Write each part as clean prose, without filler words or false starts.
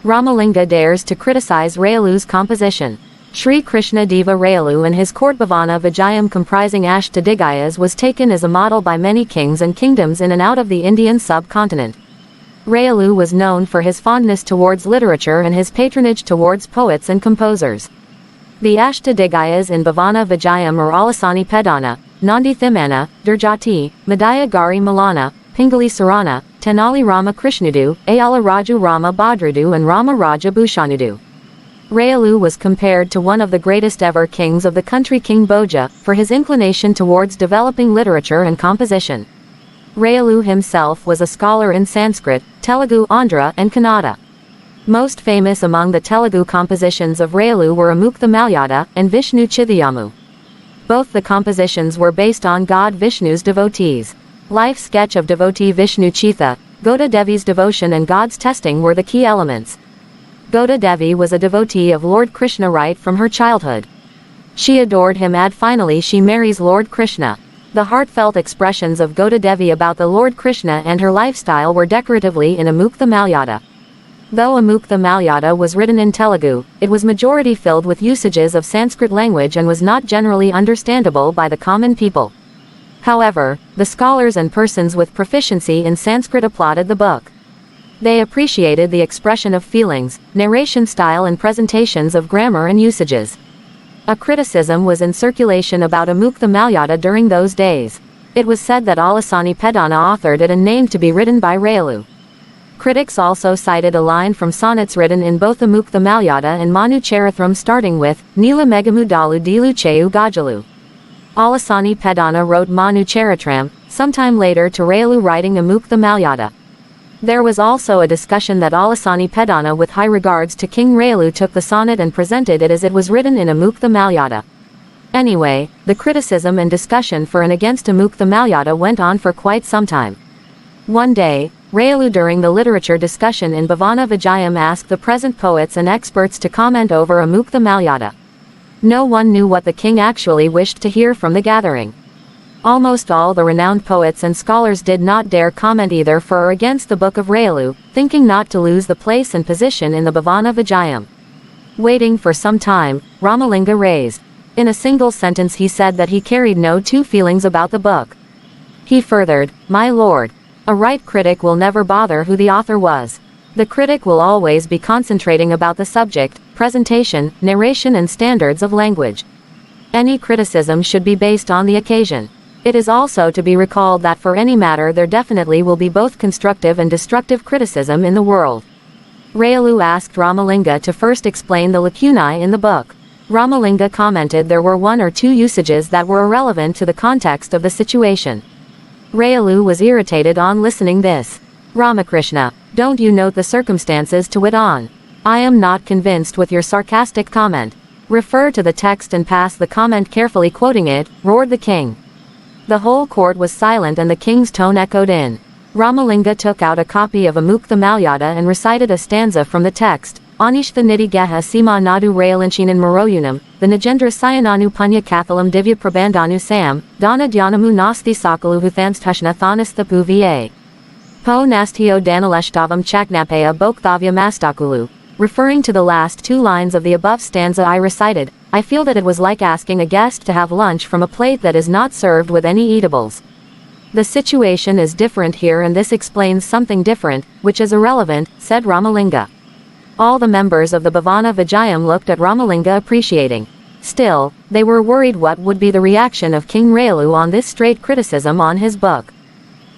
Ramalinga dares to criticize Rayalu's composition. Sri Krishna Deva Rayalu and his court Bhavana Vijayam comprising Ashtadigayas was taken as a model by many kings and kingdoms in and out of the Indian subcontinent. Rayalu was known for his fondness towards literature and his patronage towards poets and composers. The Ashtadigayas in Bhavana Vijayam are Alasani Pedana, Nandi Thimana, Durjati, Madaya Gari Malana, Pingali Sarana, Tenali Rama Krishnudu, Ayala Raju Rama Bhadradu and Rama Raja Bhushanudu. Rayalu was compared to one of the greatest ever kings of the country, King Bhoja, for his inclination towards developing literature and composition. Rayalu himself was a scholar in Sanskrit, Telugu, Andhra, and Kannada. Most famous among the Telugu compositions of Rayalu were Amukta Malyada and Vishnu Chithayamu. Both the compositions were based on God Vishnu's devotees. Life sketch of devotee Vishnu Chitha, Goda Devi's devotion and God's testing were the key elements. Goda Devi was a devotee of Lord Krishna right from her childhood. She adored him and finally she marries Lord Krishna. The heartfelt expressions of Goda Devi about the Lord Krishna and her lifestyle were decoratively in Amukta Malyada. Though Amukta Malyada was written in Telugu, it was majority filled with usages of Sanskrit language and was not generally understandable by the common people. However, the scholars and persons with proficiency in Sanskrit applauded the book. They appreciated the expression of feelings, narration style and presentations of grammar and usages. A criticism was in circulation about Amukta Malyada during those days. It was said that Alasani Pedana authored it and named to be written by Rayalu. Critics also cited a line from sonnets written in both Amukta Malyada and Manu Charithram starting with, Nila Megamudalu Dilu Cheyu Gajalu. Alasani Pedana wrote Manu Charitram, sometime later to Rayalu writing Amukta Malyada. There was also a discussion that Alasani Pedana with high regards to King Rayalu took the sonnet and presented it as it was written in Amukta Malyada. Anyway, the criticism and discussion for and against Amukta Malyada went on for quite some time. One day, Rayalu during the literature discussion in Bhavana Vijayam asked the present poets and experts to comment over Amukta Malyada. No one knew what the king actually wished to hear from the gathering. Almost all the renowned poets and scholars did not dare comment either for or against the book of Rayalu, thinking not to lose the place and position in the Bhavana Vijayam. Waiting for some time, Ramalinga raised. In a single sentence he said that he carried no two feelings about the book. He furthered, "My lord, a right critic will never bother who the author was. The critic will always be concentrating about the subject, presentation, narration and standards of language. Any criticism should be based on the occasion. It is also to be recalled that for any matter there definitely will be both constructive and destructive criticism in the world." Rayalu asked Ramalinga to first explain the lacunae in the book. Ramalinga commented there were one or two usages that were irrelevant to the context of the situation. Rayalu was irritated on listening this. "Ramakrishna, don't you note the circumstances to wit on? I am not convinced with your sarcastic comment. Refer to the text and pass the comment carefully quoting it," roared the king. The whole court was silent and the king's tone echoed in. Ramalinga took out a copy of Amukta Malyada and recited a stanza from the text. Anishtha nidhi geha sima nadu rayalinchinan maroyunam, the Najendra sayananu punya kathalam divya prabandhanu sam, dana dhyanamu nasti sakalu huthansthushna thanasthapu va. Po nastio danaleshtavam chaknapaya bokthavya mastakulu. Referring to the last two lines of the above stanza I recited, I feel that it was like asking a guest to have lunch from a plate that is not served with any eatables. The situation is different here and this explains something different, which is irrelevant, said Ramalinga. All the members of the Bhavana Vijayam looked at Ramalinga appreciating. Still, they were worried what would be the reaction of King Rayalu on this straight criticism on his book.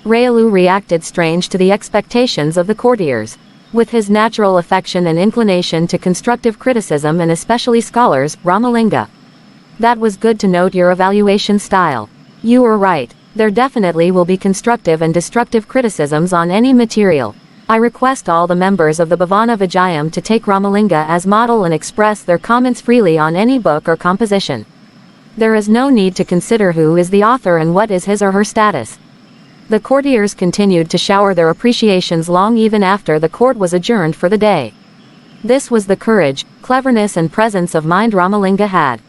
Rayalu reacted strange to the expectations of the courtiers. With his natural affection and inclination to constructive criticism and especially scholars, Ramalinga. That was good to note your evaluation style. You were right. There definitely will be constructive and destructive criticisms on any material. I request all the members of the Bhavana Vijayam to take Ramalinga as model and express their comments freely on any book or composition. There is no need to consider who is the author and what is his or her status. The courtiers continued to shower their appreciations long even after the court was adjourned for the day. This was the courage, cleverness and presence of mind Ramalinga had.